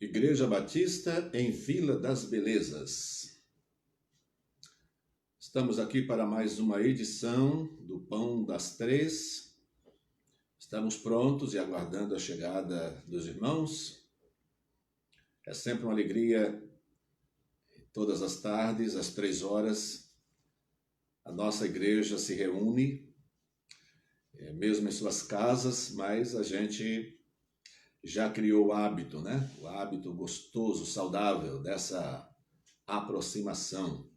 Igreja Batista em Vila das Belezas. Estamos aqui para mais uma edição do Pão das Três. Estamos prontos e aguardando a chegada dos irmãos. É sempre uma alegria, todas as tardes, às 3 horas, a nossa igreja se reúne, mesmo em suas casas, mas a gente já criou o hábito, né? O hábito gostoso, saudável dessa aproximação.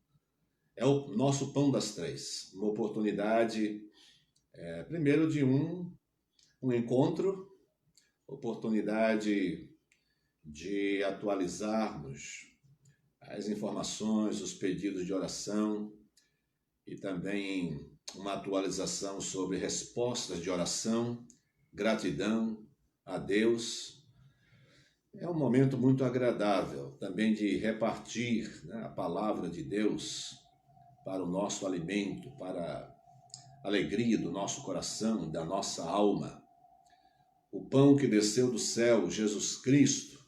É o nosso Pão das Três, uma oportunidade, primeiro de um encontro, oportunidade de atualizarmos as informações, os pedidos de oração e também uma atualização sobre respostas de oração, gratidão a Deus. É um momento muito agradável também de repartir, né, a palavra de Deus para o nosso alimento, para a alegria do nosso coração, da nossa alma. O pão que desceu do céu, Jesus Cristo,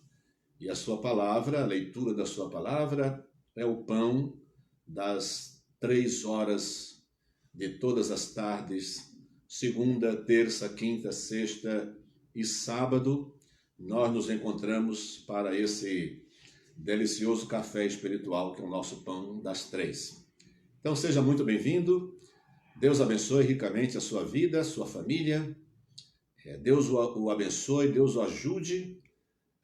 e a sua palavra, a leitura da sua palavra, é o pão das 3 horas de todas as tardes, segunda, terça, quinta, sexta e sábado. Nós nos encontramos para esse delicioso café espiritual que é o nosso Pão das Três. Então seja muito bem-vindo, Deus abençoe ricamente a sua vida, a sua família, Deus o abençoe, Deus o ajude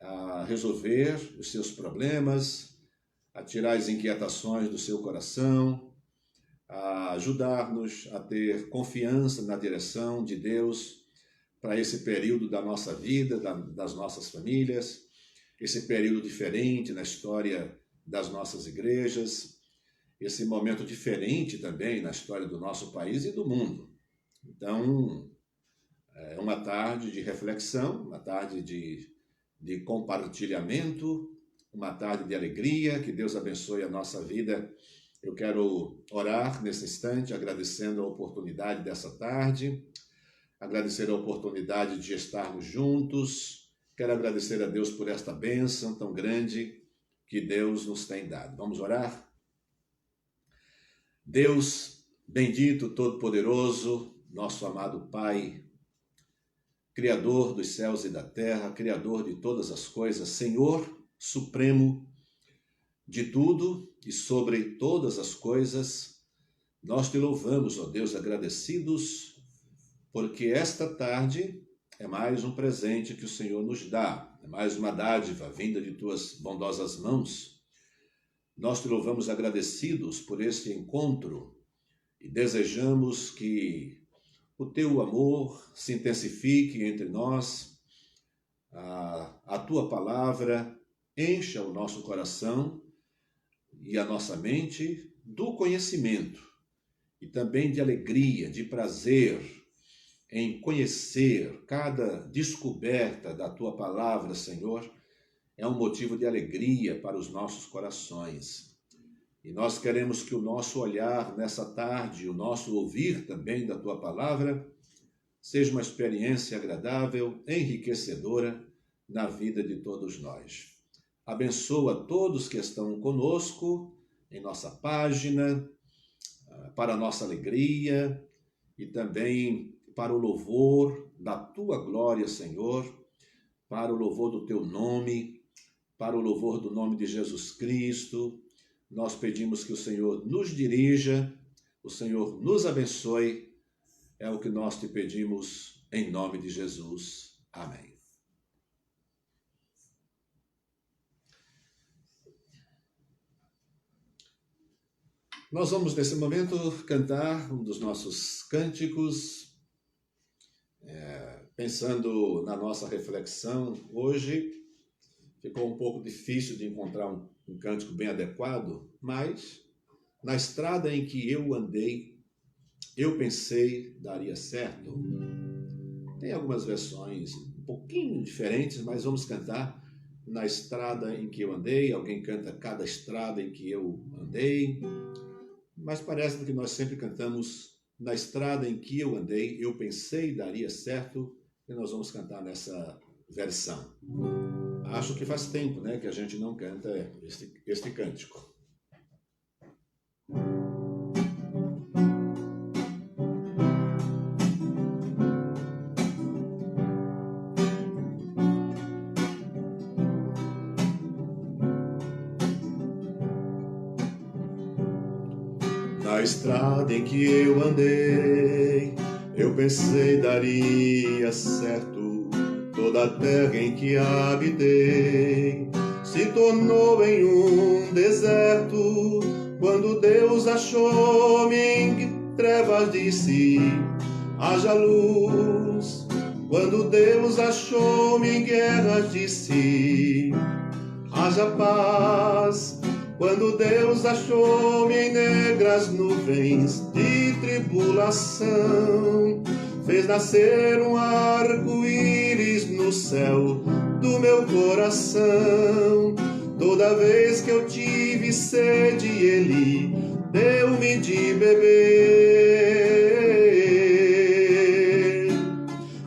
a resolver os seus problemas, a tirar as inquietações do seu coração, a ajudar-nos a ter confiança na direção de Deus para esse período da nossa vida, das nossas famílias, esse período diferente na história das nossas igrejas, esse momento diferente também na história do nosso país e do mundo. Então, é uma tarde de reflexão, uma tarde de compartilhamento, uma tarde de alegria, que Deus abençoe a nossa vida. Eu quero orar nesse instante, agradecendo a oportunidade dessa tarde, agradecer a oportunidade de estarmos juntos. Quero agradecer a Deus por esta bênção tão grande que Deus nos tem dado. Vamos orar? Deus bendito, todo-poderoso, nosso amado Pai, Criador dos céus e da terra, Criador de todas as coisas, Senhor supremo de tudo e sobre todas as coisas, nós te louvamos, ó Deus, agradecidos, porque esta tarde é mais um presente que o Senhor nos dá, é mais uma dádiva vinda de tuas bondosas mãos. Nós te louvamos agradecidos por este encontro e desejamos que o teu amor se intensifique entre nós, a tua palavra encha o nosso coração e a nossa mente do conhecimento e também de alegria, de prazer em conhecer. Cada descoberta da tua palavra, Senhor, é um motivo de alegria para os nossos corações. E nós queremos que o nosso olhar nessa tarde, o nosso ouvir também da tua palavra, seja uma experiência agradável, enriquecedora na vida de todos nós. Abençoa todos que estão conosco em nossa página, para a nossa alegria e também para o louvor da tua glória, Senhor, para o louvor do teu nome, para o louvor do nome de Jesus Cristo. Nós pedimos que o Senhor nos dirija, o Senhor nos abençoe. É o que nós te pedimos em nome de Jesus. Amém. Nós vamos, nesse momento, cantar um dos nossos cânticos, pensando na nossa reflexão. Hoje ficou um pouco difícil de encontrar um cântico bem adequado, mas na estrada em que eu andei, eu pensei daria certo. Tem algumas versões um pouquinho diferentes, mas vamos cantar na estrada em que eu andei. Alguém canta cada estrada em que eu andei, mas parece que nós sempre cantamos na estrada em que eu andei, eu pensei daria certo, e nós vamos cantar nessa versão. Acho que faz tempo, né, que a gente não canta este cântico. Na estrada em que eu andei, eu pensei daria certo. Toda a terra em que habitei se tornou em um deserto. Quando Deus achou-me em trevas, disse: haja luz. Quando Deus achou-me em guerras, disse: haja paz. Quando Deus achou-me em negras nuvens de tribulação, fez nascer um arco-íris no céu do meu coração. Toda vez que eu tive sede, Ele deu-me de beber.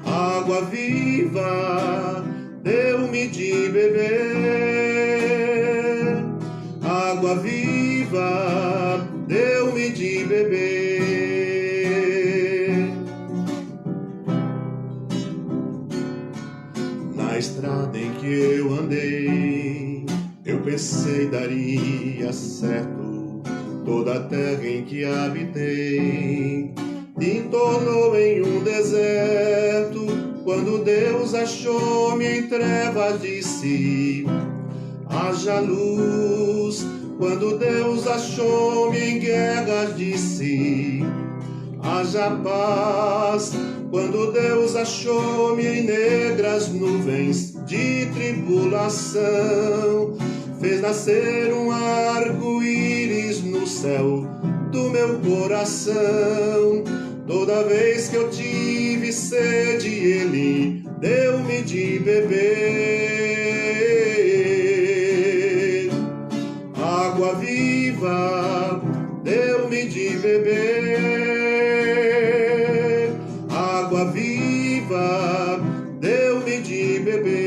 Água viva, deu-me de beber. Água viva, deu-me de beber. Na estrada em que eu andei, eu pensei daria certo. Toda a terra em que habitei se tornou em um deserto. Quando Deus achou-me em trevas, disse: haja luz. Quando Deus achou-me em guerras, disse: haja paz. Quando Deus achou-me em negras nuvens de tribulação, fez nascer um arco-íris no céu do meu coração. Toda vez que eu tive sede, Ele deu-me de beber. Água viva, deu-me de beber. Água viva, deu-me de beber.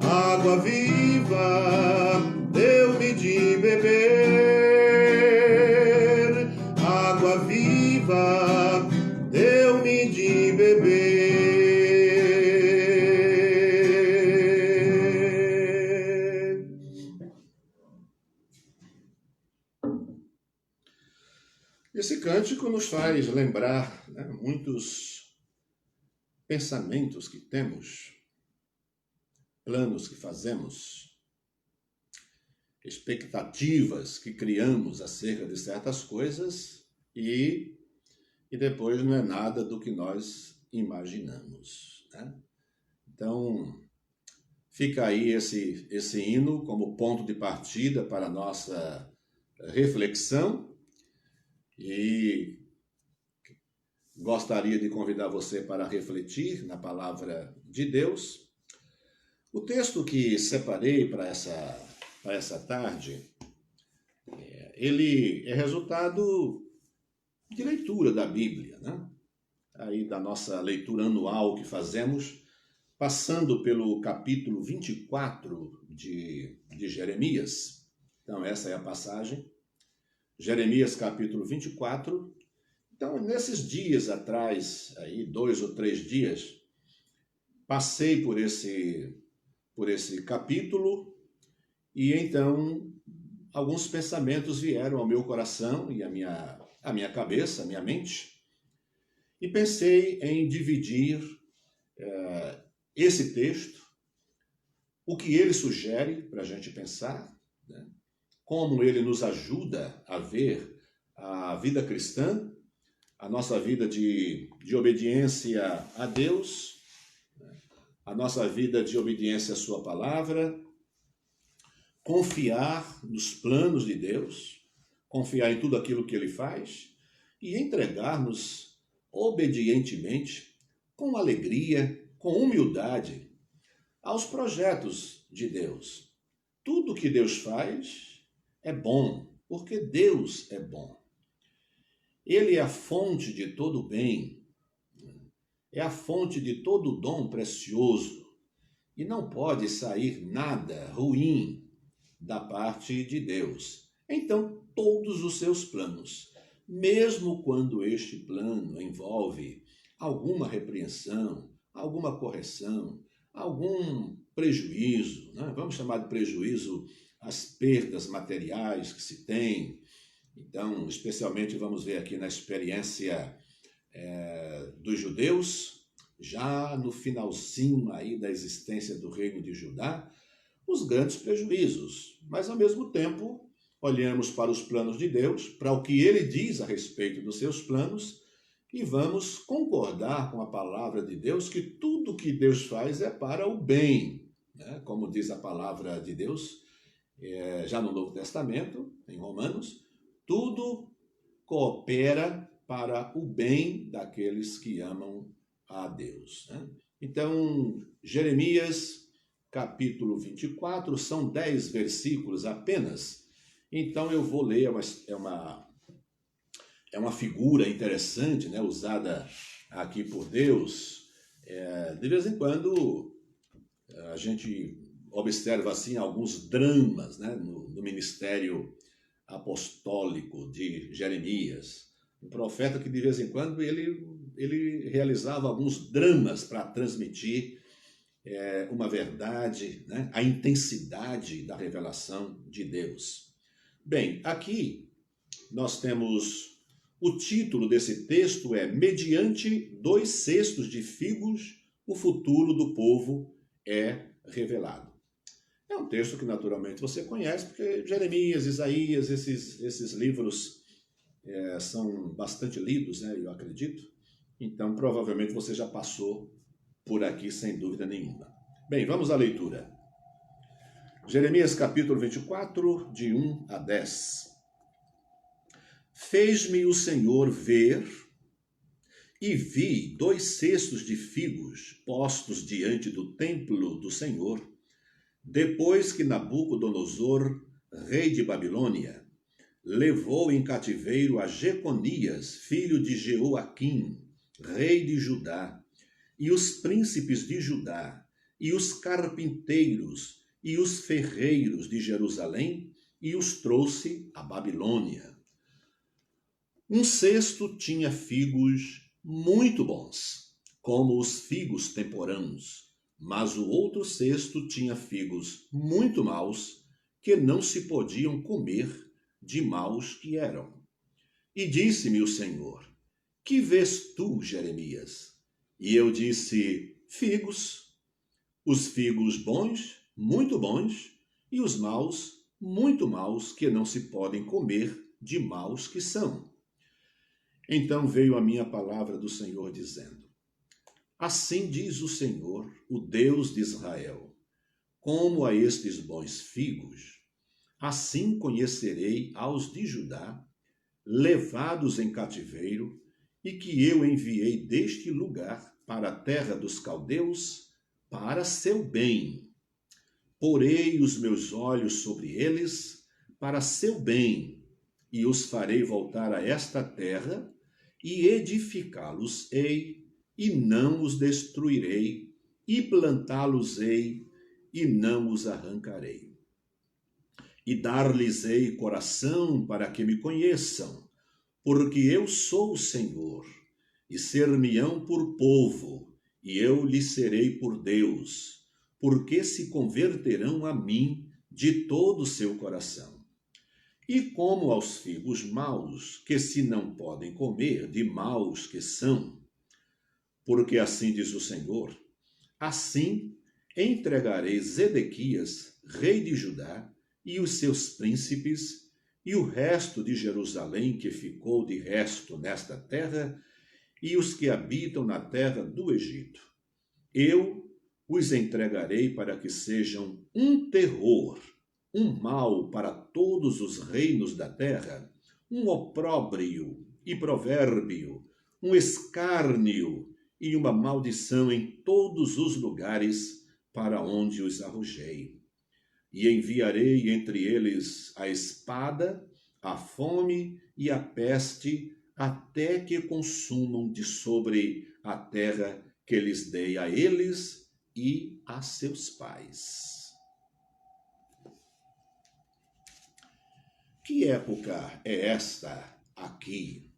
Água viva, deu-me de beber. Água viva, deu-me de beber. Esse cântico nos faz lembrar, né, muitos pensamentos que temos, planos que fazemos, expectativas que criamos acerca de certas coisas e depois não é nada do que nós imaginamos, né? Então, fica aí esse hino como ponto de partida para a nossa reflexão e gostaria de convidar você para refletir na palavra de Deus. O texto que separei para essa tarde, ele é resultado de leitura da Bíblia, né? Aí da nossa leitura anual que fazemos, passando pelo capítulo 24 de Jeremias. Então, essa é a passagem. Jeremias, capítulo 24. Então, nesses dias atrás, aí, 2 ou 3 dias, passei por esse capítulo e então alguns pensamentos vieram ao meu coração e à minha cabeça, à minha mente, e pensei em dividir esse texto, o que ele sugere para a gente pensar, né? Como ele nos ajuda a ver a vida cristã, a nossa vida de obediência a Deus, a nossa vida de obediência à sua palavra, confiar nos planos de Deus, confiar em tudo aquilo que ele faz e entregar-nos obedientemente, com alegria, com humildade, aos projetos de Deus. Tudo que Deus faz é bom, porque Deus é bom. Ele é a fonte de todo bem, é a fonte de todo dom precioso. e não pode sair nada ruim da parte de Deus. Então, todos os seus planos, mesmo quando este plano envolve alguma repreensão, alguma correção, algum prejuízo, né? Vamos chamar de prejuízo as perdas materiais que se tem. Então, especialmente vamos ver aqui na experiência dos judeus, já no finalzinho aí da existência do reino de Judá, os grandes prejuízos. Mas, ao mesmo tempo, olhamos para os planos de Deus, para o que ele diz a respeito dos seus planos, e vamos concordar com a palavra de Deus que tudo que Deus faz é para o bem, né? Como diz a palavra de Deus, já no Novo Testamento, em Romanos, tudo coopera para o bem daqueles que amam a Deus, né? Então, Jeremias, capítulo 24, são 10 versículos apenas. Então, eu vou ler, é uma figura interessante, né, usada aqui por Deus. De vez em quando, a gente observa assim alguns dramas, né, no ministério apostólico de Jeremias. Um profeta que de vez em quando ele realizava alguns dramas para transmitir uma verdade, né, a intensidade da revelação de Deus. Bem, aqui nós temos o título desse texto é Mediante 2/6 de figos, o futuro do povo é revelado. É um texto que naturalmente você conhece, porque Jeremias, Isaías, esses livros são bastante lidos, né, eu acredito. Então, provavelmente você já passou por aqui sem dúvida nenhuma. Bem, vamos à leitura. Jeremias capítulo 24, de 1 a 10. Fez-me o Senhor ver, e vi 2/6 de figos postos diante do templo do Senhor, depois que Nabucodonosor, rei de Babilônia, levou em cativeiro a Jeconias, filho de Jeoaquim, rei de Judá, e os príncipes de Judá, e os carpinteiros, e os ferreiros de Jerusalém, e os trouxe à Babilônia. 1/6 tinha figos muito bons, como os figos temporãos, mas o outro 1/6 tinha figos muito maus, que não se podiam comer, de maus que eram. E disse-me o Senhor: Que vês tu, Jeremias? E eu disse: figos. Os figos bons, muito bons, e os maus, muito maus, que não se podem comer, de maus que são. Então veio a minha palavra do Senhor dizendo: Assim diz o Senhor, o Deus de Israel: Como a estes bons figos, assim conhecerei aos de Judá, levados em cativeiro, e que eu enviei deste lugar para a terra dos caldeus, para seu bem. Porei os meus olhos sobre eles, para seu bem, e os farei voltar a esta terra, e edificá-los-ei, e não os destruirei, e plantá-los-ei, e não os arrancarei. E dar-lhes-ei coração para que me conheçam, porque eu sou o Senhor, e ser-me-ão por povo, e eu lhes serei por Deus, porque se converterão a mim de todo o seu coração. E como aos figos maus, que se não podem comer, de maus que são, porque assim diz o Senhor, assim entregarei Zedequias, rei de Judá, e os seus príncipes, e o resto de Jerusalém que ficou de resto nesta terra, e os que habitam na terra do Egito. Eu os entregarei para que sejam um terror, um mal para todos os reinos da terra, um opróbrio e provérbio, um escárnio e uma maldição em todos os lugares para onde os arrojei. E enviarei entre eles a espada, a fome e a peste, até que consumam de sobre a terra que lhes dei a eles e a seus pais. Que época é esta aqui?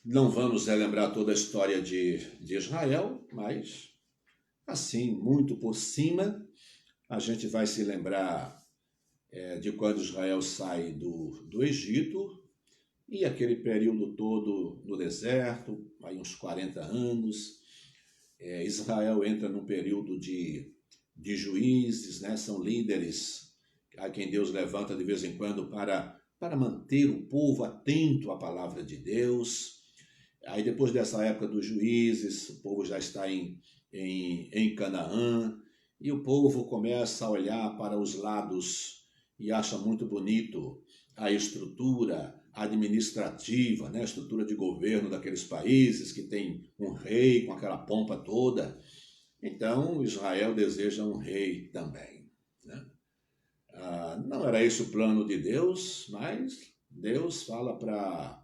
Não vamos relembrar toda a história de Israel, mas, assim, muito por cima, a gente vai se lembrar de quando Israel sai do Egito e aquele período todo no deserto, aí uns 40 anos. Israel entra num período de juízes, né? São líderes a quem Deus levanta de vez em quando para manter o povo atento à palavra de Deus. Aí depois dessa época dos juízes, o povo já está em Canaã, e o povo começa a olhar para os lados e acha muito bonito a estrutura administrativa, né? A estrutura de governo daqueles países que tem um rei com aquela pompa toda. Então Israel deseja um rei também, né? Não era esse o plano de Deus, mas Deus fala para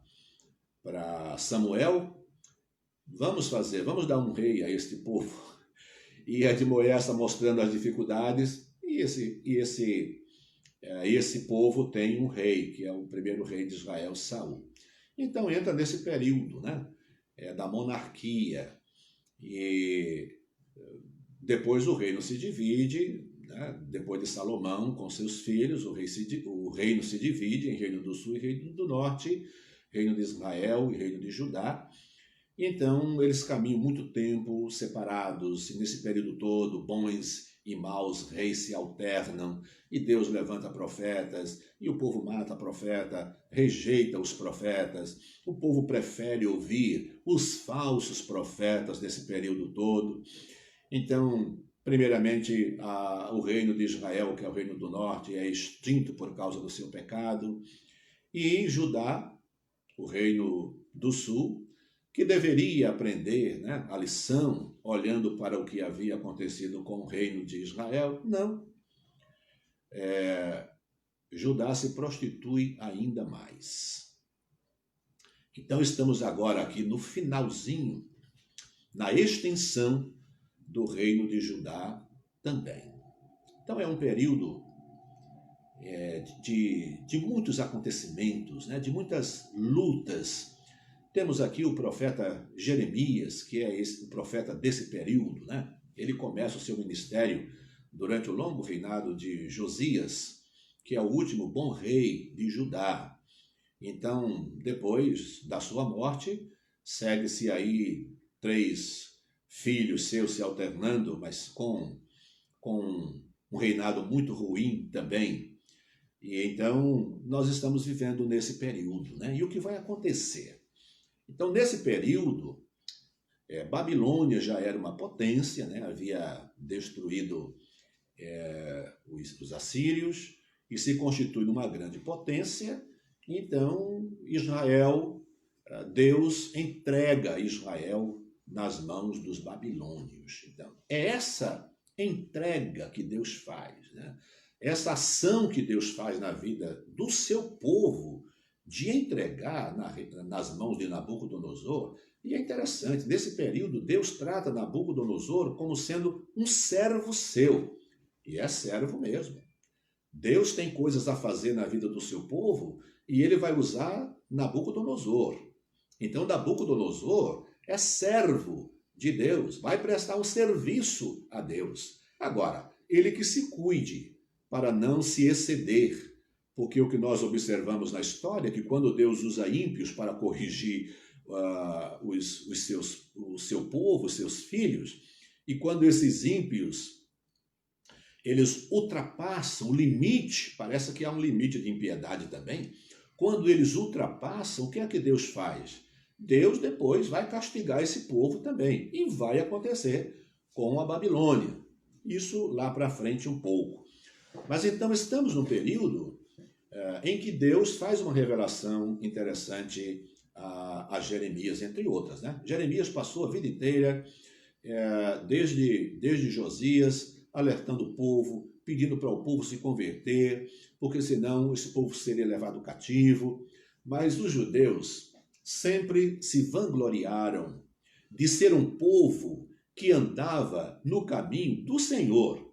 Samuel: vamos dar um rei a este povo. E Admoé está mostrando as dificuldades, e esse povo tem um rei, que é o primeiro rei de Israel, Saul. Então entra nesse período, né, da monarquia, e depois o reino se divide, né, depois de Salomão com seus filhos, o reino se divide em reino do sul e reino do norte, reino de Israel e reino de Judá. Então, eles caminham muito tempo separados, e nesse período todo, bons e maus reis se alternam, e Deus levanta profetas, e o povo mata profeta, rejeita os profetas, o povo prefere ouvir os falsos profetas nesse período todo. Então, primeiramente, o reino de Israel, que é o reino do norte, é extinto por causa do seu pecado, e Judá, o reino do sul, que deveria aprender, né, a lição, olhando para o que havia acontecido com o reino de Israel, não. Judá se prostitui ainda mais. Então estamos agora aqui no finalzinho, na extensão do reino de Judá também. Então é um período de muitos acontecimentos, né, de muitas lutas. Temos aqui o profeta Jeremias, que é o profeta desse período, né? Ele começa o seu ministério durante o longo reinado de Josias, que é o último bom rei de Judá. Então, depois da sua morte, segue-se aí 3 filhos seus se alternando, mas com um reinado muito ruim também. E então, nós estamos vivendo nesse período, né? E o que vai acontecer? Então, nesse período, Babilônia já era uma potência, né? Havia destruído os assírios e se constitui numa grande potência. Então, Deus entrega Israel nas mãos dos babilônios. Então, é essa entrega que Deus faz, né? Essa ação que Deus faz na vida do seu povo, de entregar nas mãos de Nabucodonosor. E é interessante, nesse período, Deus trata Nabucodonosor como sendo um servo seu. E é servo mesmo. Deus tem coisas a fazer na vida do seu povo e ele vai usar Nabucodonosor. Então, Nabucodonosor é servo de Deus, vai prestar um serviço a Deus. Agora, ele que se cuide para não se exceder. Porque o que nós observamos na história é que quando Deus usa ímpios para corrigir o seu povo, os seus filhos, e quando esses ímpios eles ultrapassam o limite, parece que há um limite de impiedade também, quando eles ultrapassam, o que é que Deus faz? Deus depois vai castigar esse povo também, e vai acontecer com a Babilônia. Isso lá para frente um pouco. Mas então estamos num período em que Deus faz uma revelação interessante a Jeremias, entre outras, né? Jeremias passou a vida inteira, desde Josias, alertando o povo, pedindo para o povo se converter, porque senão esse povo seria levado cativo. Mas os judeus sempre se vangloriaram de ser um povo que andava no caminho do Senhor.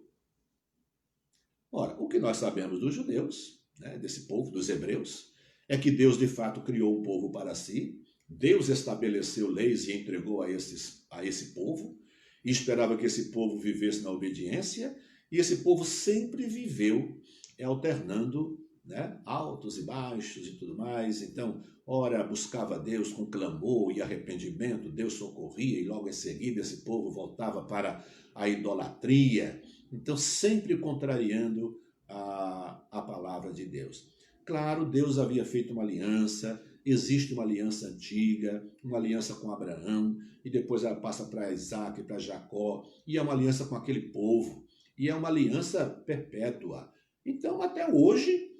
Ora, o que nós sabemos dos judeus, né, desse povo, dos hebreus, é que Deus de fato criou um povo para si, Deus estabeleceu leis e entregou a esse povo, e esperava que esse povo vivesse na obediência, e esse povo sempre viveu alternando, né, altos e baixos e tudo mais. Então, ora buscava Deus com clamor e arrependimento, Deus socorria, e logo em seguida esse povo voltava para a idolatria. Então, sempre contrariando a palavra de Deus. Claro, Deus havia feito uma aliança, existe uma aliança antiga, uma aliança com Abraão, e depois ela passa para Isaac, para Jacó, e é uma aliança com aquele povo, e é uma aliança perpétua. Então, até hoje,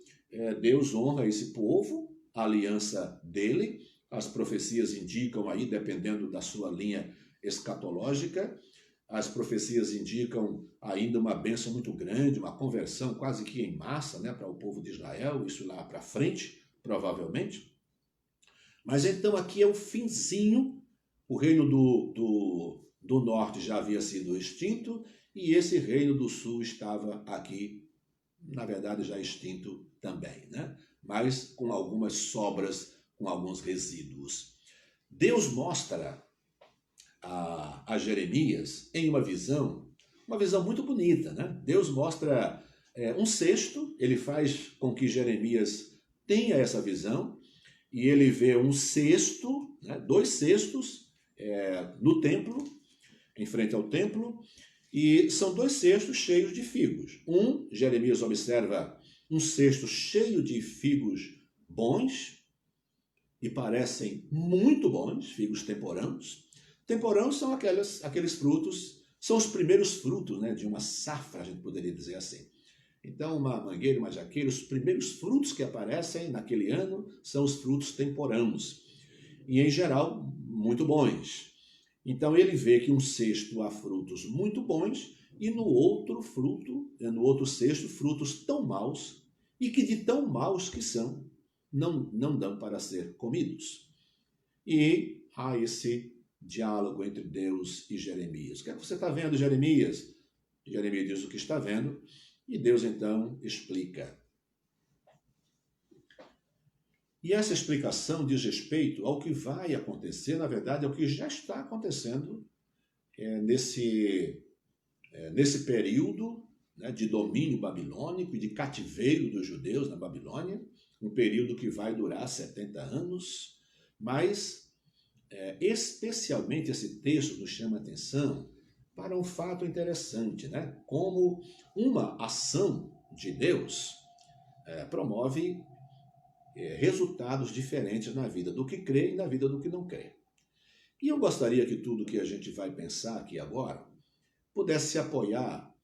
Deus honra esse povo, a aliança dele, as profecias indicam aí, dependendo da sua linha escatológica, as profecias indicam ainda uma bênção muito grande, uma conversão quase que em massa, né, para o povo de Israel, isso lá para frente, provavelmente. Mas então aqui é o finzinho, o reino do norte já havia sido extinto e esse reino do sul estava aqui, na verdade já extinto também, né? Mas com algumas sobras, com alguns resíduos. Deus mostra a Jeremias em uma visão muito bonita, né? Deus mostra um cesto, ele faz com que Jeremias tenha essa visão, e ele vê um cesto, né, 2 cestos no templo, em frente ao templo, e são 2 cestos cheios de figos. Jeremias observa um cesto cheio de figos bons, e parecem muito bons, figos temporãos. Temporãos são aqueles frutos, são os primeiros frutos, né, de uma safra, a gente poderia dizer assim. Então, uma mangueira, uma jaqueira, os primeiros frutos que aparecem naquele ano são os frutos temporãos. E, em geral, muito bons. Então, ele vê que um cesto há frutos muito bons e no outro cesto, frutos tão maus e que de tão maus que são, não dão para ser comidos. E há esse diálogo entre Deus e Jeremias. O que é que você está vendo, Jeremias? Jeremias diz o que está vendo. E Deus, então, explica. E essa explicação diz respeito ao que vai acontecer, na verdade, ao que já está acontecendo nesse período, né, de domínio babilônico e de cativeiro dos judeus na Babilônia, um período que vai durar 70 anos, mas especialmente esse texto nos chama a atenção para um fato interessante, né? Como uma ação de Deus promove resultados diferentes na vida do que crê e na vida do que não crê. E eu gostaria que tudo que a gente vai pensar aqui agora pudesse se apoiar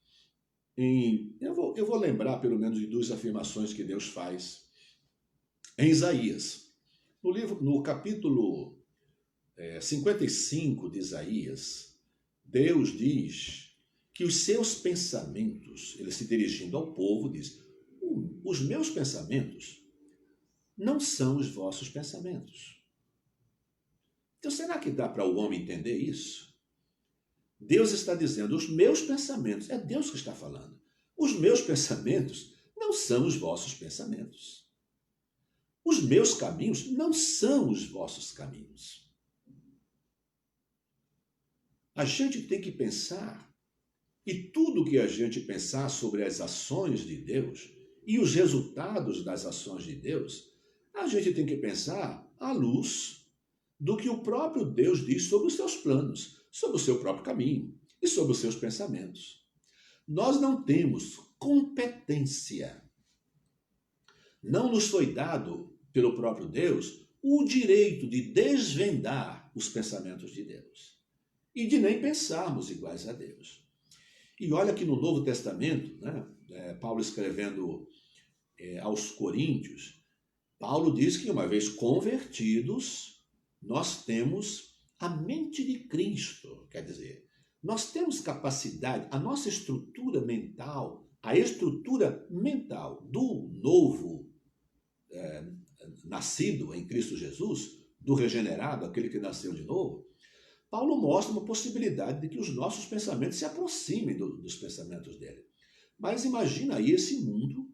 em... Eu vou lembrar pelo menos de 2 afirmações que Deus faz em Isaías. No capítulo 55 de Isaías, Deus diz que os seus pensamentos, ele se dirigindo ao povo, diz: os meus pensamentos não são os vossos pensamentos. Então, será que dá para o homem entender isso? Deus está dizendo: os meus pensamentos, é Deus que está falando, os meus pensamentos não são os vossos pensamentos. Os meus caminhos não são os vossos caminhos. A gente tem que pensar, e tudo que a gente pensar sobre as ações de Deus e os resultados das ações de Deus, a gente tem que pensar à luz do que o próprio Deus diz sobre os seus planos, sobre o seu próprio caminho e sobre os seus pensamentos. Nós não temos competência. Não nos foi dado pelo próprio Deus o direito de desvendar os pensamentos de Deus e de nem pensarmos iguais a Deus. E olha que no Novo Testamento, né, Paulo escrevendo aos Coríntios, Paulo diz que uma vez convertidos, nós temos a mente de Cristo, quer dizer, nós temos capacidade, a nossa estrutura mental, a estrutura mental do novo nascido em Cristo Jesus, do regenerado, aquele que nasceu de novo, Paulo mostra uma possibilidade de que os nossos pensamentos se aproximem dos pensamentos dele. Mas imagina aí esse mundo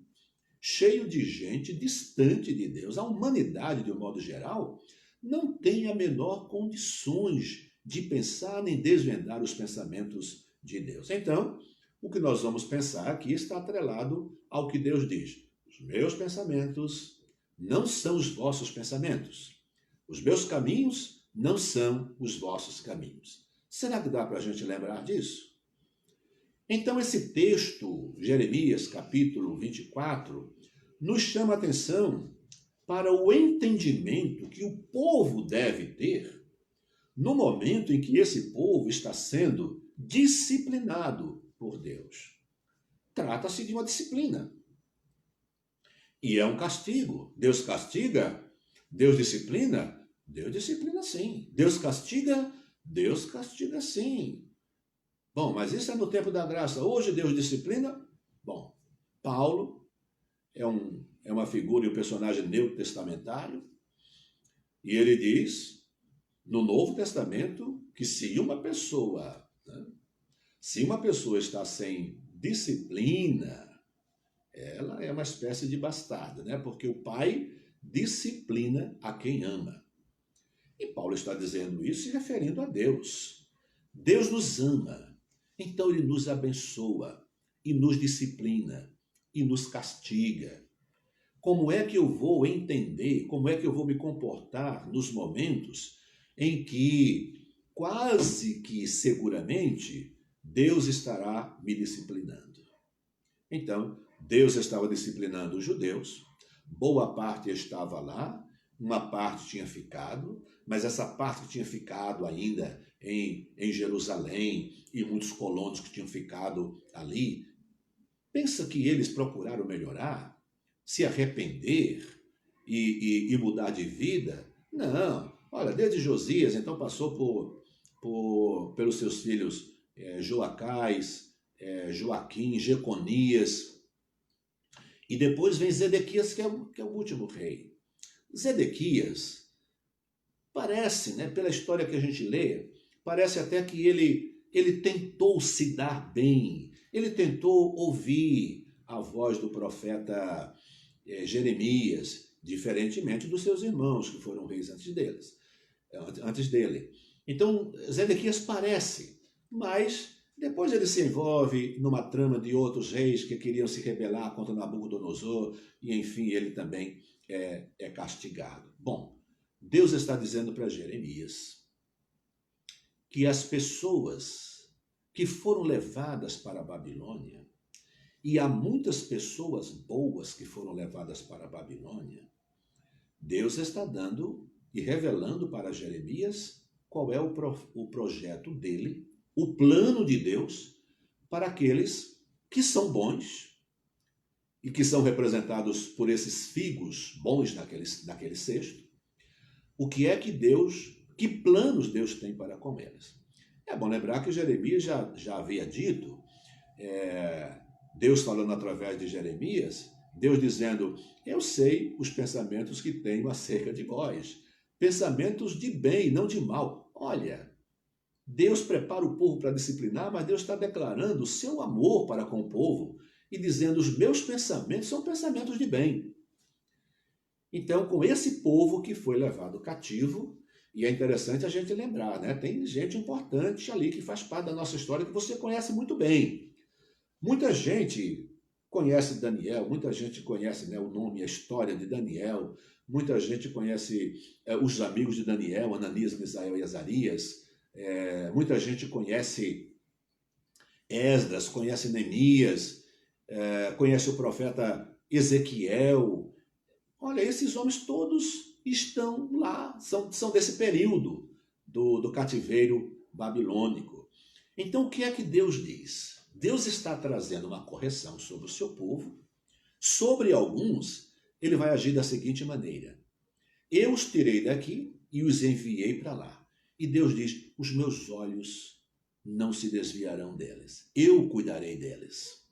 cheio de gente distante de Deus. A humanidade, de um modo geral, não tem a menor condições de pensar nem desvendar os pensamentos de Deus. Então, o que nós vamos pensar aqui está atrelado ao que Deus diz. Os meus pensamentos não são os vossos pensamentos. Os meus caminhos não são os vossos caminhos. Será que dá para a gente lembrar disso? Então, esse texto, Jeremias, capítulo 24, nos chama a atenção para o entendimento que o povo deve ter no momento em que esse povo está sendo disciplinado por Deus. Trata-se de uma disciplina. E é um castigo. Deus castiga? Deus disciplina? Deus disciplina sim. Deus castiga? Deus castiga sim. Bom, mas isso é no tempo da graça. Hoje Deus disciplina? Bom, Paulo é uma figura e um personagem neotestamentário, e ele diz, no Novo Testamento, que se uma pessoa está sem disciplina, ela é uma espécie de bastardo, né? Porque o pai disciplina a quem ama. E Paulo está dizendo isso se referindo a Deus. Deus nos ama, então ele nos abençoa e nos disciplina e nos castiga. Como é que eu vou entender, como é que eu vou me comportar nos momentos em que, quase que seguramente, Deus estará me disciplinando? Então, Deus estava disciplinando os judeus, boa parte estava lá, uma parte tinha ficado, mas essa parte que tinha ficado ainda em Jerusalém e muitos colonos que tinham ficado ali, pensa que eles procuraram melhorar, se arrepender e mudar de vida? Não. Olha, desde Josias, então passou pelos seus filhos Joacás, Joaquim, Jeconias, e depois vem Zedequias, que é o último rei. Zedequias parece, né, pela história que a gente lê, parece até que ele tentou se dar bem, ele tentou ouvir a voz do profeta Jeremias, diferentemente dos seus irmãos, que foram reis antes dele. Então, Zedequias parece, mas depois ele se envolve numa trama de outros reis que queriam se rebelar contra Nabucodonosor, e enfim, ele também é castigado. Bom, Deus está dizendo para Jeremias que as pessoas que foram levadas para a Babilônia, e há muitas pessoas boas que foram levadas para a Babilônia, Deus está dando e revelando para Jeremias qual é o projeto dele, o plano de Deus para aqueles que são bons e que são representados por esses figos bons naquele cesto. O que é que planos Deus tem para com eles? É bom lembrar que Jeremias já havia dito, Deus falando através de Jeremias, Deus dizendo, eu sei os pensamentos que tenho acerca de vós, pensamentos de bem, não de mal. Olha, Deus prepara o povo para disciplinar, mas Deus está declarando o seu amor para com o povo e dizendo, os meus pensamentos são pensamentos de bem. Então, com esse povo que foi levado cativo, e é interessante a gente lembrar, né? Tem gente importante ali que faz parte da nossa história que você conhece muito bem. Muita gente conhece Daniel, muita gente conhece, né, o nome e a história de Daniel, muita gente conhece os amigos de Daniel, Ananias, Misael e Azarias, muita gente conhece Esdras, conhece Neemias, conhece o profeta Ezequiel. Olha, esses homens todos estão lá, são desse período do cativeiro babilônico. Então, o que é que Deus diz? Deus está trazendo uma correção sobre o seu povo. Sobre alguns, ele vai agir da seguinte maneira. Eu os tirei daqui e os enviei para lá. E Deus diz, os meus olhos não se desviarão deles. Eu cuidarei deles.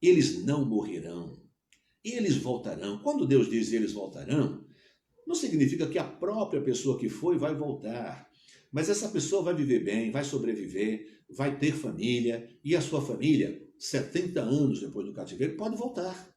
Eles não morrerão. Eles voltarão. Quando Deus diz eles voltarão, Não significa que a própria pessoa que foi vai voltar. Mas essa pessoa vai viver bem, vai sobreviver, vai ter família, e a sua família, 70 anos depois do cativeiro, pode voltar.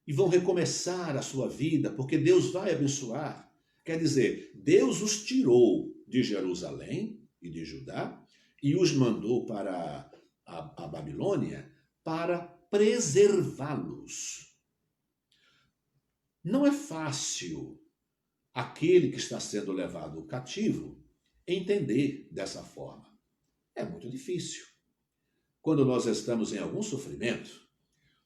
E vão recomeçar a sua vida, porque Deus vai abençoar. Quer dizer, Deus os tirou de Jerusalém e de Judá e os mandou para a Babilônia para preservá-los. Não é fácil aquele que está sendo levado cativo entender dessa forma. É muito difícil. Quando nós estamos em algum sofrimento,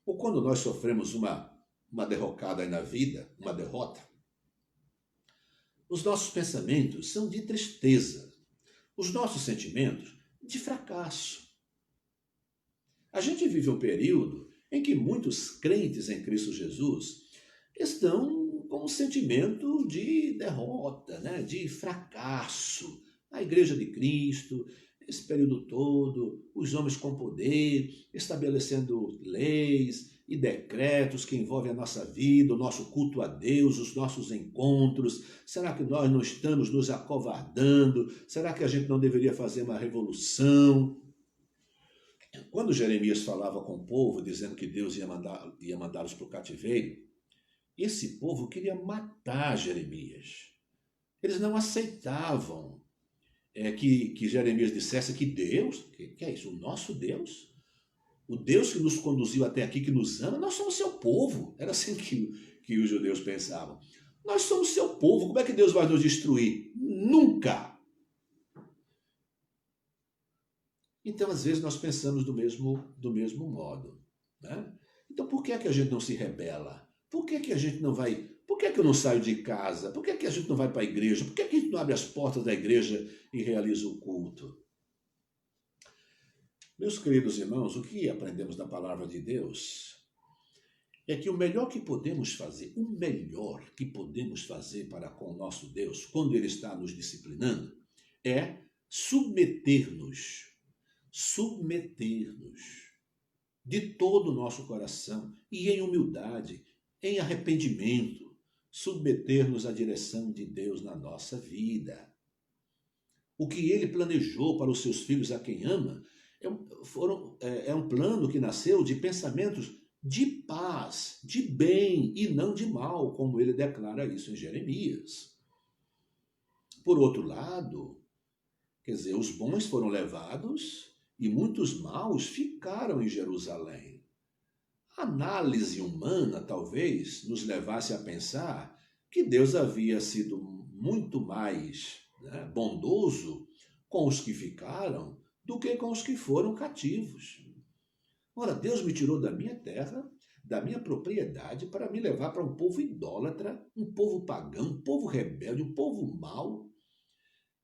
ou quando nós sofremos uma derrocada aí na vida, uma derrota, os nossos pensamentos são de tristeza, os nossos sentimentos de fracasso. A gente vive um período em que muitos crentes em Cristo Jesus estão com um sentimento de derrota, né? De fracasso. A Igreja de Cristo, esse período todo, os homens com poder, estabelecendo leis e decretos que envolvem a nossa vida, o nosso culto a Deus, os nossos encontros. Será que nós não estamos nos acovardando? Será que a gente não deveria fazer uma revolução? Quando Jeremias falava com o povo, dizendo que Deus ia mandá-los para o cativeiro, esse povo queria matar Jeremias. Eles não aceitavam que Jeremias dissesse que Deus, que é isso, o nosso Deus, o Deus que nos conduziu até aqui, que nos ama, nós somos seu povo. Era assim que os judeus pensavam. Nós somos seu povo, como é que Deus vai nos destruir? Nunca! Então, às vezes, nós pensamos do mesmo modo, né? Então, por que é que a gente não se rebela? Por que é que a gente não vai... Por que é que eu não saio de casa? Por que é que a gente não vai para a igreja? Por que é que a gente não abre as portas da igreja e realiza o culto? Meus queridos irmãos, o que aprendemos da palavra de Deus é que o melhor que podemos fazer para com o nosso Deus, quando Ele está nos disciplinando, é submeter-nos de todo o nosso coração e em humildade, em arrependimento, submeter-nos à direção de Deus na nossa vida. O que Ele planejou para os seus filhos a quem ama é um plano que nasceu de pensamentos de paz, de bem e não de mal, como Ele declara isso em Jeremias. Por outro lado, quer dizer, os bons foram levados e muitos maus ficaram em Jerusalém. A análise humana talvez nos levasse a pensar que Deus havia sido muito mais, né, bondoso com os que ficaram do que com os que foram cativos. Ora, Deus me tirou da minha terra, da minha propriedade, para me levar para um povo idólatra, um povo pagão, um povo rebelde, um povo mau,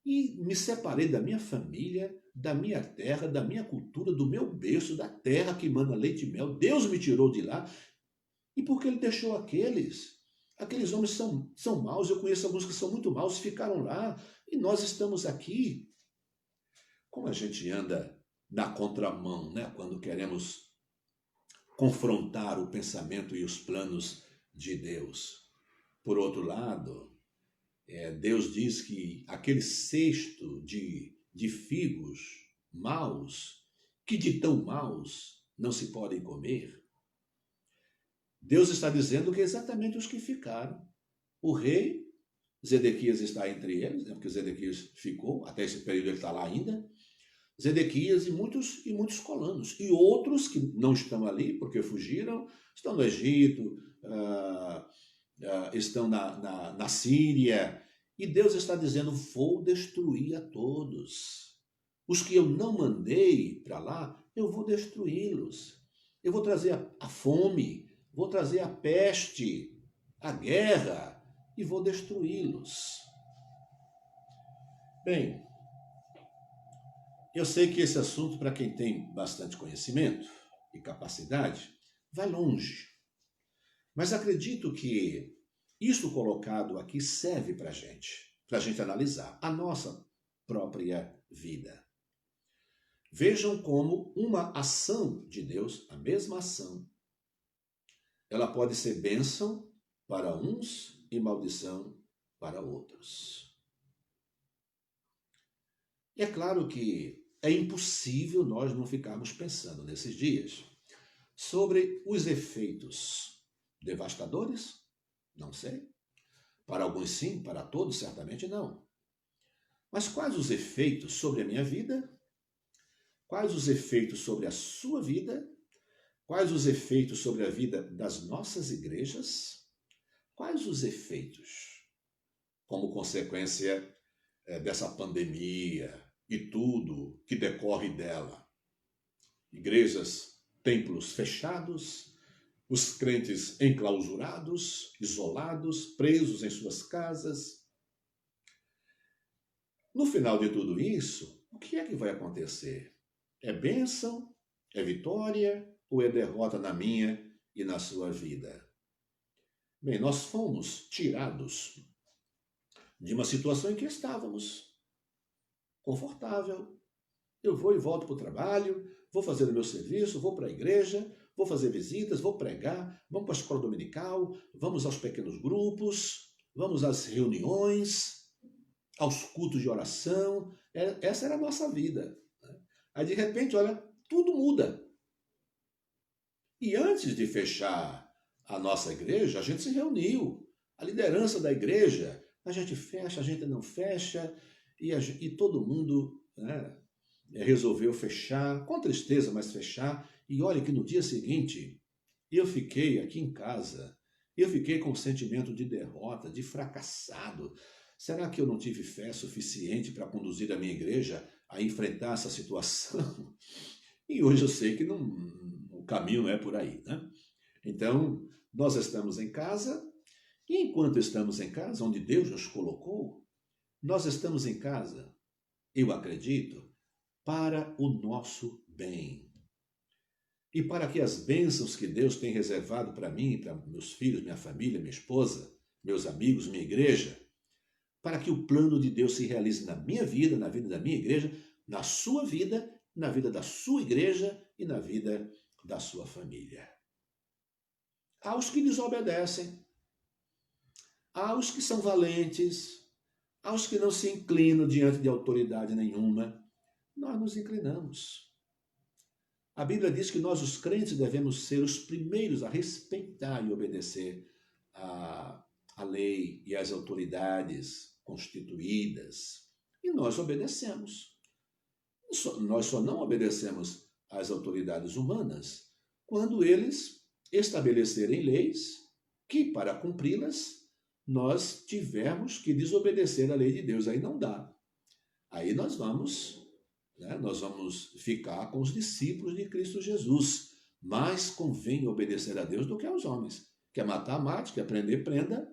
e me separei da minha família, da minha terra, da minha cultura, do meu berço, da terra que mana leite e mel. Deus me tirou de lá. E por que Ele deixou aqueles? Aqueles homens são maus, eu conheço alguns que são muito maus, ficaram lá, e nós estamos aqui. Como a gente anda na contramão, né? Quando queremos confrontar o pensamento e os planos de Deus. Por outro lado, Deus diz que aquele cesto de figos maus, que de tão maus não se podem comer, Deus está dizendo que é exatamente os que ficaram. O rei, Zedequias está entre eles, né, porque Zedequias ficou, até esse período ele está lá ainda, Zedequias e muitos colonos, e outros que não estão ali porque fugiram, estão no Egito, estão na Síria, e Deus está dizendo, vou destruir a todos. Os que eu não mandei para lá, eu vou destruí-los. Eu vou trazer a fome, vou trazer a peste, a guerra, e vou destruí-los. Bem, eu sei que esse assunto, para quem tem bastante conhecimento e capacidade, vai longe. Mas acredito que isso colocado aqui serve para a gente analisar a nossa própria vida. Vejam como uma ação de Deus, a mesma ação, ela pode ser bênção para uns e maldição para outros. E é claro que é impossível nós não ficarmos pensando nesses dias sobre os efeitos devastadores? Não sei. Para alguns sim, para todos certamente não. Mas quais os efeitos sobre a minha vida? Quais os efeitos sobre a sua vida? Quais os efeitos sobre a vida das nossas igrejas? Quais os efeitos como consequência dessa pandemia e tudo que decorre dela? Igrejas, templos fechados, os crentes enclausurados, isolados, presos em suas casas. No final de tudo isso, o que é que vai acontecer? É bênção? É vitória? Ou é derrota na minha e na sua vida? Bem, nós fomos tirados de uma situação em que estávamos confortável. Eu vou e volto para o trabalho, vou fazer o meu serviço, vou para a igreja, vou fazer visitas, vou pregar, vamos para a escola dominical, vamos aos pequenos grupos, vamos às reuniões, aos cultos de oração. Essa era a nossa vida. Aí, de repente, olha, tudo muda. E antes de fechar a nossa igreja, a gente se reuniu. A liderança da igreja, a gente fecha, a gente não fecha, e todo mundo, né, resolveu fechar, com tristeza, mas fechar. E olha que no dia seguinte, eu fiquei aqui em casa, eu fiquei com um sentimento de derrota, de fracassado. Será que eu não tive fé suficiente para conduzir a minha igreja a enfrentar essa situação? E hoje eu sei que não, o caminho não é por aí, né? Então, nós estamos em casa, e enquanto estamos em casa, onde Deus nos colocou, nós estamos em casa, eu acredito, para o nosso bem. E para que as bênçãos que Deus tem reservado para mim, para meus filhos, minha família, minha esposa, meus amigos, minha igreja, para que o plano de Deus se realize na minha vida, na vida da minha igreja, na sua vida, na vida da sua igreja e na vida da sua família. Há os que desobedecem, há os que são valentes, há os que não se inclinam diante de autoridade nenhuma. Nós nos inclinamos. A Bíblia diz que nós, os crentes, devemos ser os primeiros a respeitar e obedecer a lei e as autoridades constituídas. E nós obedecemos. Nós só não obedecemos às autoridades humanas quando eles estabelecerem leis que, para cumpri-las, nós tivermos que desobedecer a lei de Deus. Aí não dá. Aí nós vamos ficar com os discípulos de Cristo Jesus. Mais convém obedecer a Deus do que aos homens. Quer matar, mate, quer prender, prenda.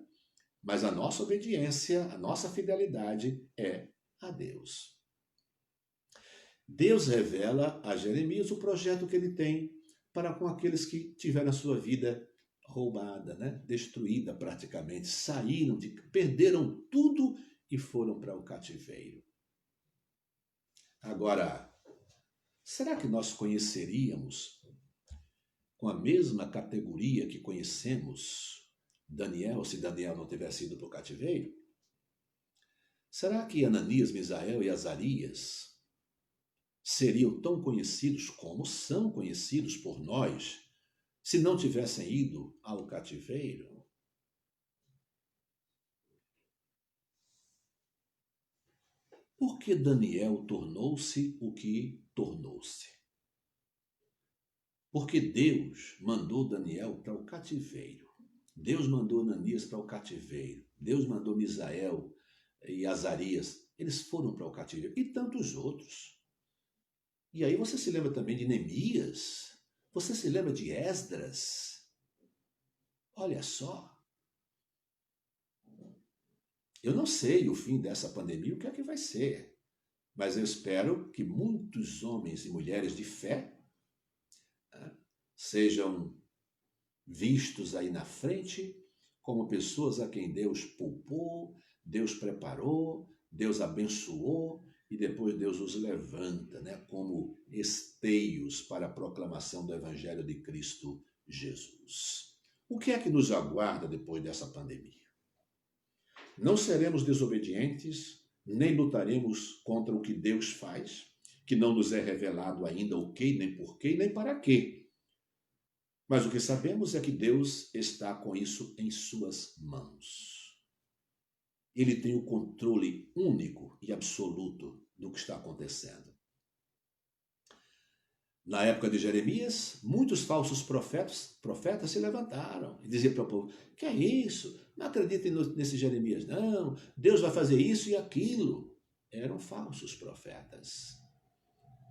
Mas a nossa obediência, a nossa fidelidade é a Deus. Deus revela a Jeremias o projeto que ele tem para com aqueles que tiveram a sua vida roubada, né? Destruída praticamente, perderam tudo e foram para o cativeiro. Agora, será que nós conheceríamos com a mesma categoria que conhecemos Daniel, se Daniel não tivesse ido para o cativeiro? Será que Ananias, Misael e Azarias seriam tão conhecidos como são conhecidos por nós se não tivessem ido ao cativeiro? Por que Daniel tornou-se o que tornou-se? Porque Deus mandou Daniel para o cativeiro. Deus mandou Ananias para o cativeiro. Deus mandou Misael e Azarias. Eles foram para o cativeiro. E tantos outros. E aí você se lembra também de Neemias? Você se lembra de Esdras? Olha só. Eu não sei o fim dessa pandemia, o que é que vai ser. Mas eu espero que muitos homens e mulheres de fé sejam vistos aí na frente como pessoas a quem Deus poupou, Deus preparou, Deus abençoou e depois Deus os levanta, né, como esteios para a proclamação do Evangelho de Cristo Jesus. O que é que nos aguarda depois dessa pandemia? Não seremos desobedientes, nem lutaremos contra o que Deus faz, que não nos é revelado ainda o que, nem porquê, nem para quê. Mas o que sabemos é que Deus está com isso em suas mãos. Ele tem o controle único e absoluto do que está acontecendo. Na época de Jeremias, muitos falsos profetas se levantaram e diziam para o povo: que é isso? Não acreditem nesse Jeremias, não. Deus vai fazer isso e aquilo. Eram falsos profetas.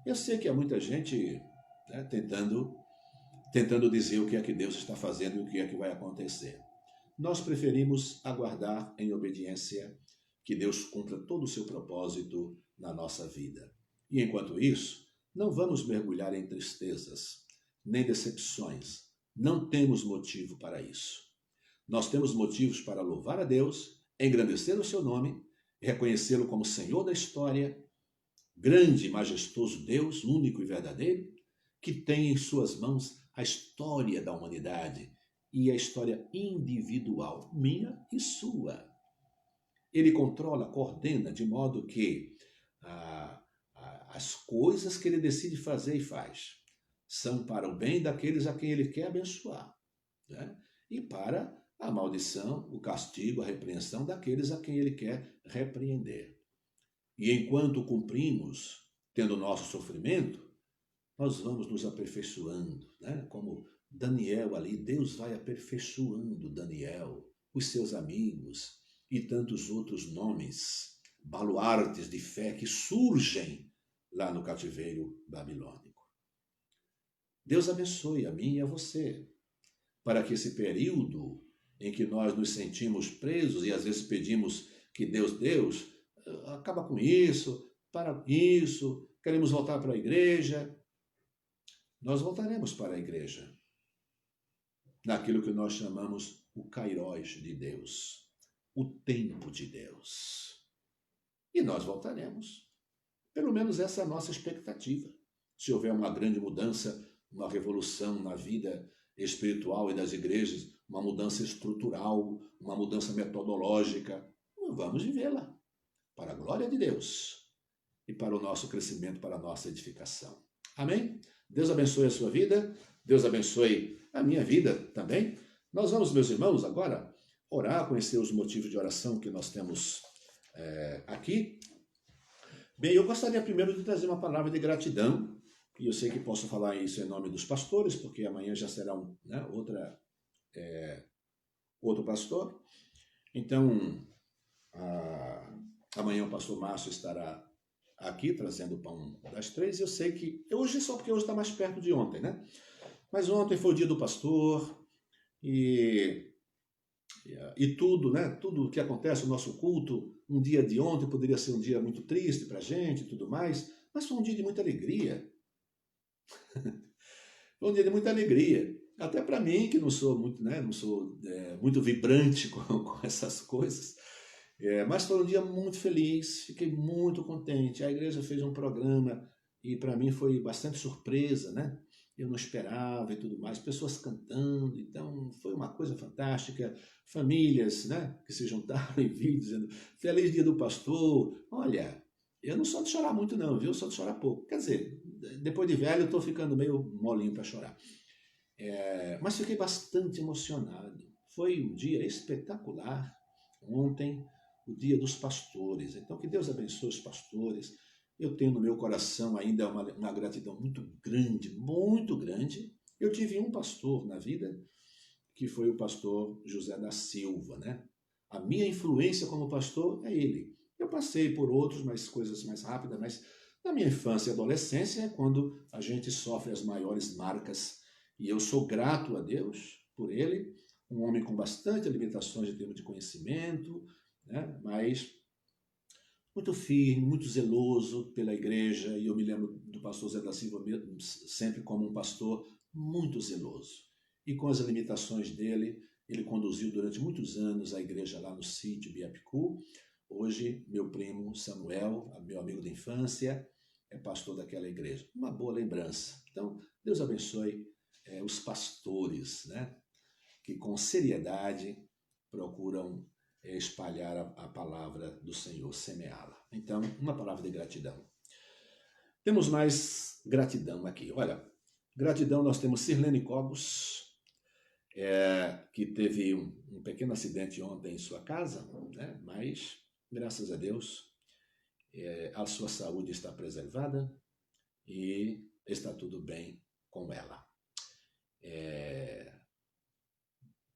Eu sei que há muita gente, né, tentando dizer o que é que Deus está fazendo e o que é que vai acontecer. Nós preferimos aguardar em obediência que Deus cumpra todo o seu propósito na nossa vida. E enquanto isso, não vamos mergulhar em tristezas, nem decepções. Não temos motivo para isso. Nós temos motivos para louvar a Deus, engrandecer o seu nome, reconhecê-lo como Senhor da história, grande e majestoso Deus, único e verdadeiro, que tem em suas mãos a história da humanidade e a história individual, minha e sua. Ele controla, coordena, de modo que as coisas que ele decide fazer e faz são para o bem daqueles a quem ele quer abençoar, né? E para a maldição, o castigo, a repreensão daqueles a quem ele quer repreender. E enquanto cumprimos, tendo nosso sofrimento, nós vamos nos aperfeiçoando, né? Como Daniel ali, Deus vai aperfeiçoando Daniel, os seus amigos e tantos outros nomes, baluartes de fé que surgem lá no cativeiro babilônico. Deus abençoe a mim e a você, para que esse período em que nós nos sentimos presos e às vezes pedimos que Deus, acaba com isso, para isso, queremos voltar para a igreja. Nós voltaremos para a igreja, naquilo que nós chamamos o Kairos de Deus, o tempo de Deus. E nós voltaremos. Pelo menos essa é a nossa expectativa. Se houver uma grande mudança, uma revolução na vida espiritual e das igrejas, uma mudança estrutural, uma mudança metodológica, vamos vivê-la, para a glória de Deus e para o nosso crescimento, para a nossa edificação. Amém? Deus abençoe a sua vida, Deus abençoe a minha vida também. Nós vamos, meus irmãos, agora orar, conhecer os motivos de oração que nós temos aqui. Bem, eu gostaria primeiro de trazer uma palavra de gratidão, e eu sei que posso falar isso em nome dos pastores, porque amanhã já será outro pastor. Então, amanhã o pastor Márcio estará aqui trazendo o pão das 3, e eu sei que, hoje só porque hoje está mais perto de ontem, né? Mas ontem foi o dia do pastor, e tudo, né? Tudo que acontece no nosso culto, um dia de ontem poderia ser um dia muito triste para a gente e tudo mais, mas foi um dia de muita alegria. Foi um dia de muita alegria. Até para mim, que não sou muito, né? Não sou muito vibrante com essas coisas. Mas foi um dia muito feliz, fiquei muito contente. A igreja fez um programa e para mim foi bastante surpresa, né? Eu não esperava e tudo mais, pessoas cantando, então foi uma coisa fantástica, famílias, né, que se juntaram em vídeo dizendo, feliz dia do pastor. Olha, eu não sou de chorar muito não, viu? Eu sou de chorar pouco. Quer dizer, depois de velho eu estou ficando meio molinho para chorar. Mas fiquei bastante emocionado. Foi um dia espetacular, ontem, o dia dos pastores. Então que Deus abençoe os pastores. Eu tenho no meu coração ainda uma gratidão muito grande, muito grande. Eu tive um pastor na vida, que foi o pastor José da Silva, né? A minha influência como pastor é ele. Eu passei por outros, mas coisas mais rápidas, mas na minha infância e adolescência é quando a gente sofre as maiores marcas. E eu sou grato a Deus por ele, um homem com bastante limitações em termos de conhecimento, né? Mas muito firme, muito zeloso pela igreja, e eu me lembro do pastor Zé da Silva mesmo, sempre como um pastor muito zeloso. E com as limitações dele, ele conduziu durante muitos anos a igreja lá no sítio Biapicu. Hoje, meu primo Samuel, meu amigo de infância, é pastor daquela igreja. Uma boa lembrança. Então, Deus abençoe os pastores, né, que com seriedade procuram espalhar a palavra do Senhor, semeá-la. Então, uma palavra de gratidão. Temos mais gratidão aqui. Olha, gratidão nós temos Sirlene Cobos, que teve um pequeno acidente ontem em sua casa, né? Mas, graças a Deus, a sua saúde está preservada e está tudo bem com ela.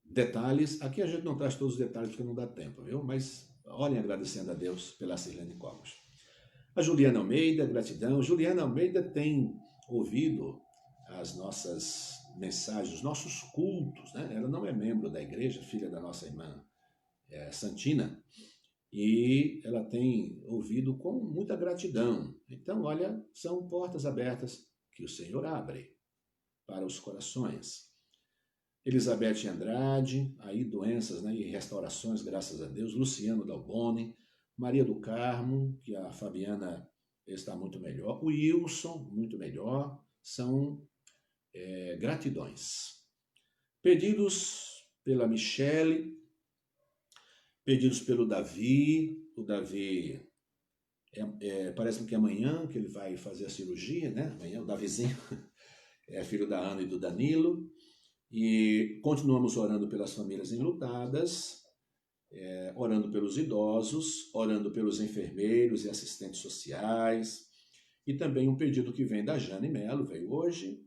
Detalhes, aqui a gente não traz todos os detalhes porque não dá tempo, viu? Mas olhem agradecendo a Deus pela Sirlene Cobos. A Juliana Almeida, gratidão. Juliana Almeida tem ouvido as nossas mensagens, os nossos cultos, né? Ela não é membro da igreja, filha da nossa irmã Santina, e ela tem ouvido com muita gratidão. Então, olha, são portas abertas que o Senhor abre para os corações. Elizabeth Andrade, aí doenças, né, e restaurações, graças a Deus. Luciano Dalboni, Maria do Carmo, que a Fabiana está muito melhor. O Wilson, muito melhor. São gratidões. Pedidos pela Michele, pedidos pelo Davi. O Davi, parece-me que é amanhã que ele vai fazer a cirurgia, né? Amanhã, o Davizinho, é filho da Ana e do Danilo. E continuamos orando pelas famílias enlutadas, orando pelos idosos, orando pelos enfermeiros e assistentes sociais, e também um pedido que vem da Jane Melo, veio hoje,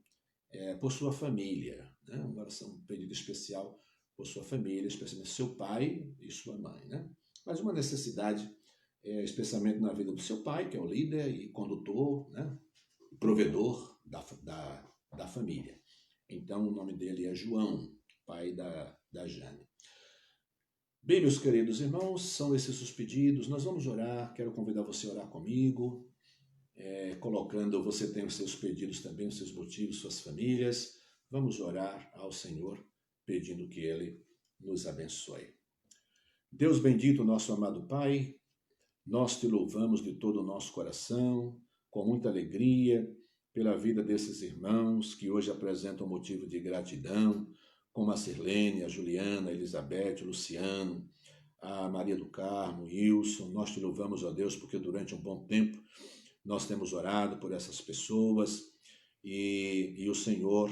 por sua família, né? Uma oração, um pedido especial por sua família, especialmente seu pai e sua mãe, né? Mas uma necessidade, especialmente na vida do seu pai, que é o líder e condutor, né? Provedor da família. Então, o nome dele é João, pai da Jane. Bem, meus queridos irmãos, são esses os pedidos. Nós vamos orar. Quero convidar você a orar comigo, colocando, você tem os seus pedidos também, os seus motivos, suas famílias. Vamos orar ao Senhor, pedindo que Ele nos abençoe. Deus bendito, nosso amado Pai, nós te louvamos de todo o nosso coração, com muita alegria, pela vida desses irmãos que hoje apresentam motivo de gratidão, como a Sirlene, a Juliana, a Elizabeth, o Luciano, a Maria do Carmo, o Wilson. Nós te louvamos, ó Deus, porque durante um bom tempo nós temos orado por essas pessoas e o Senhor,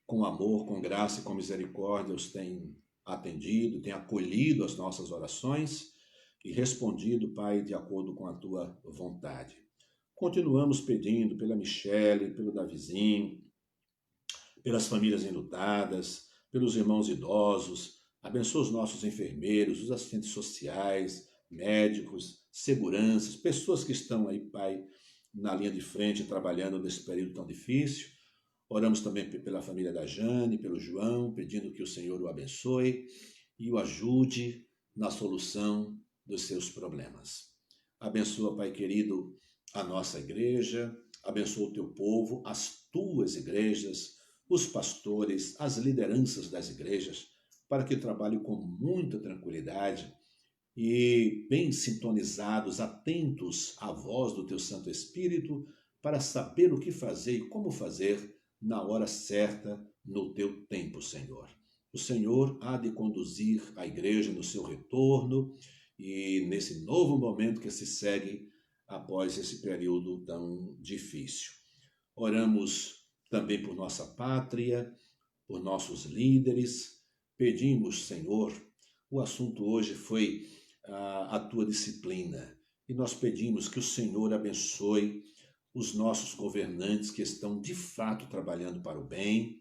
com amor, com graça e com misericórdia, os tem atendido, tem acolhido as nossas orações e respondido, Pai, de acordo com a tua vontade. Continuamos pedindo pela Michele, pelo Davizinho, pelas famílias enlutadas, pelos irmãos idosos. Abençoa os nossos enfermeiros, os assistentes sociais, médicos, seguranças, pessoas que estão aí, Pai, na linha de frente, trabalhando nesse período tão difícil. Oramos também pela família da Jane, pelo João, pedindo que o Senhor o abençoe e o ajude na solução dos seus problemas. Abençoa, Pai querido, a nossa igreja, abençoa o teu povo, as tuas igrejas, os pastores, as lideranças das igrejas, para que trabalhem com muita tranquilidade e bem sintonizados, atentos à voz do teu Santo Espírito, para saber o que fazer e como fazer na hora certa, no teu tempo, Senhor. O Senhor há de conduzir a igreja no seu retorno e nesse novo momento que se segue após esse período tão difícil. Oramos também por nossa pátria, por nossos líderes. Pedimos, Senhor, o assunto hoje foi a tua disciplina. E nós pedimos que o Senhor abençoe os nossos governantes que estão de fato trabalhando para o bem.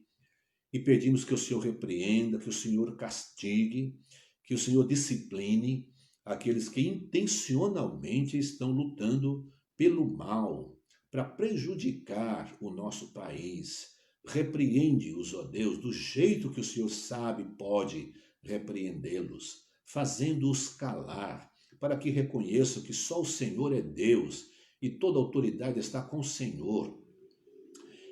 E pedimos que o Senhor repreenda, que o Senhor castigue, que o Senhor discipline aqueles que intencionalmente estão lutando pelo mal, para prejudicar o nosso país. Repreende-os, ó Deus, do jeito que o Senhor sabe e pode repreendê-los, fazendo-os calar, para que reconheçam que só o Senhor é Deus e toda autoridade está com o Senhor.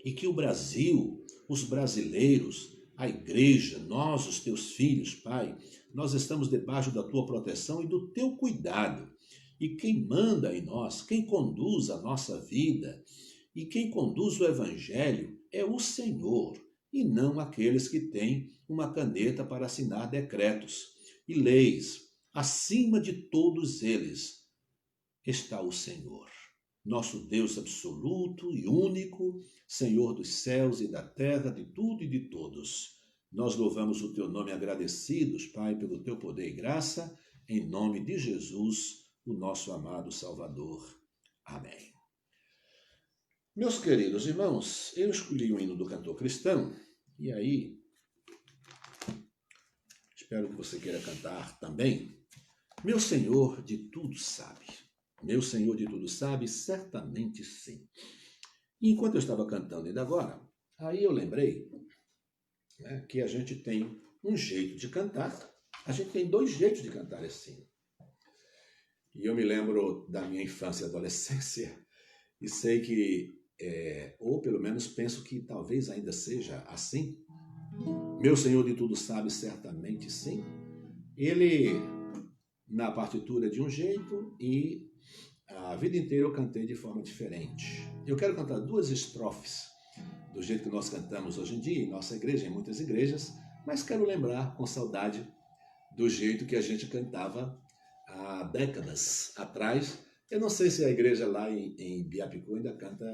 E que o Brasil, os brasileiros, a igreja, nós, os teus filhos, Pai, nós estamos debaixo da tua proteção e do teu cuidado. E quem manda em nós, quem conduz a nossa vida e quem conduz o evangelho é o Senhor, e não aqueles que têm uma caneta para assinar decretos e leis. acima de todos eles está o Senhor, nosso Deus absoluto e único, Senhor dos céus e da terra, de tudo e de todos. Nós louvamos o teu nome agradecidos, Pai, pelo teu poder e graça, em nome de Jesus, o nosso amado Salvador. Amém. Meus queridos irmãos, eu escolhi o hino do cantor cristão, e aí, espero que você queira cantar também. Meu Senhor de tudo sabe. Meu Senhor de tudo sabe, certamente sim. E enquanto eu estava cantando ainda agora, aí eu lembrei, né, que a gente tem um jeito de cantar, a gente tem dois jeitos de cantar esse hino. E eu me lembro da minha infância e adolescência, e sei que, ou pelo menos penso que talvez ainda seja assim. Meu Senhor de tudo sabe, certamente sim. Ele, na partitura de um jeito, e a vida inteira eu cantei de forma diferente. Eu quero cantar duas estrofes, do jeito que nós cantamos hoje em dia, em nossa igreja, em muitas igrejas, mas quero lembrar com saudade do jeito que a gente cantava há décadas atrás. Eu não sei se a igreja lá em Biapicu ainda canta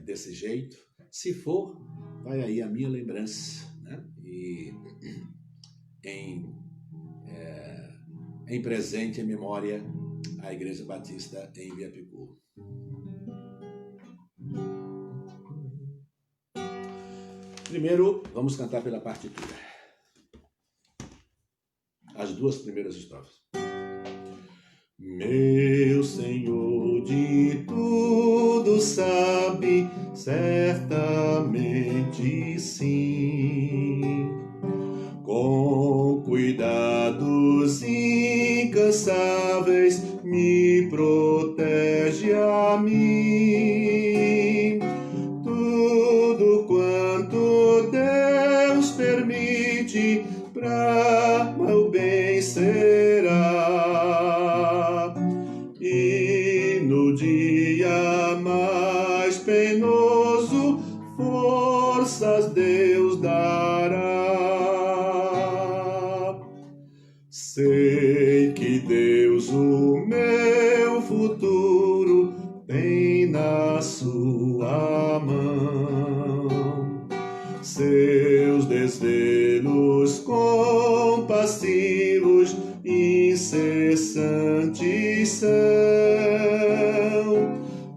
desse jeito. Se for, vai aí a minha lembrança, né? E em presente, em memória, a Igreja Batista em Biapicu. Primeiro, vamos cantar pela partitura. As duas primeiras estrofes. Meu Senhor de tudo sabe, certamente sim. Com cuidados incansáveis me protege a mim. Tudo quanto Deus permite para meu bem será. E no dia mais penoso, forças Deus dará. Sei que Deus, o meu futuro, tem na sua mão. Seus desvelos compassivos, incessantes são.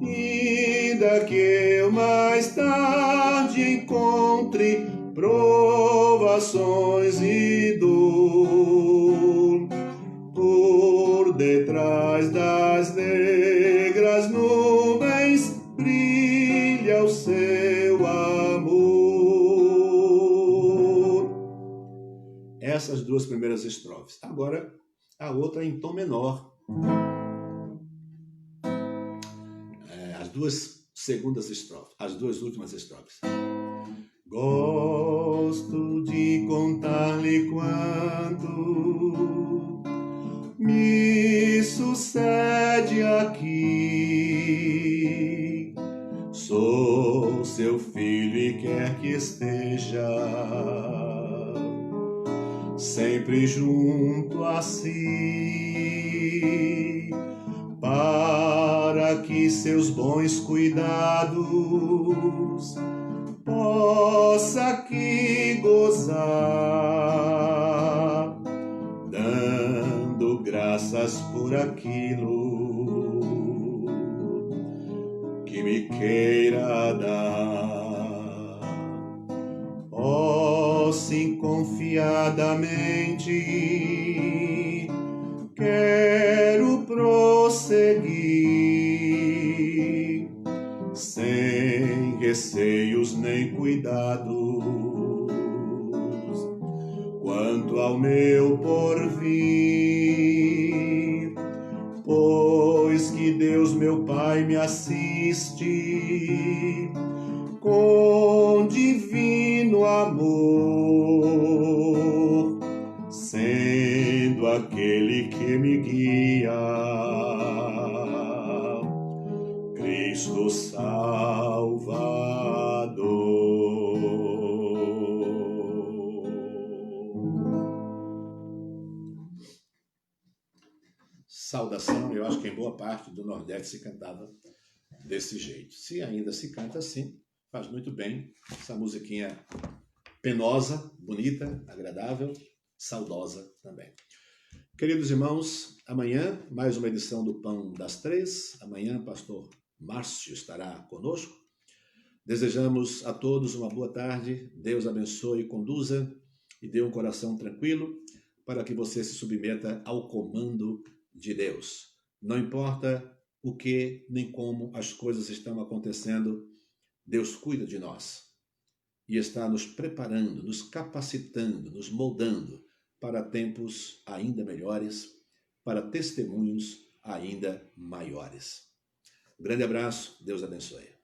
Ainda que eu mais tarde encontre provações e dor, por detrás das negras nuvens brilha o seu amor. Essas duas primeiras estrofes. Agora, a outra em tom menor. As duas segundas estrofes, as duas últimas estrofes. Gosto de contar-lhe quanto me sucede aqui. Sou seu filho e quer que esteja sempre junto a si, para que seus bons cuidados possa aqui gozar, dando graças por aquilo que me queira dar. Oh, sim, confiadamente quero prosseguir, sem receios nem cuidados, quanto ao meu porvir, pois que Deus meu Pai me assiste com divino amor, sendo aquele que me guia, Cristo Salvador. saudação. Eu acho que em boa parte do Nordeste se cantava desse jeito. Se ainda se canta assim, faz muito bem. Essa musiquinha penosa, bonita, agradável, saudosa também. Queridos irmãos, amanhã mais uma edição do Pão das Três. Amanhã, pastor Márcio estará conosco. Desejamos a todos uma boa tarde. Deus abençoe e conduza e dê um coração tranquilo para que você se submeta ao comando de Deus. Não importa o que nem como as coisas estão acontecendo, Deus cuida de nós e está nos preparando, nos capacitando, nos moldando para tempos ainda melhores, para testemunhos ainda maiores. Um grande abraço, Deus abençoe.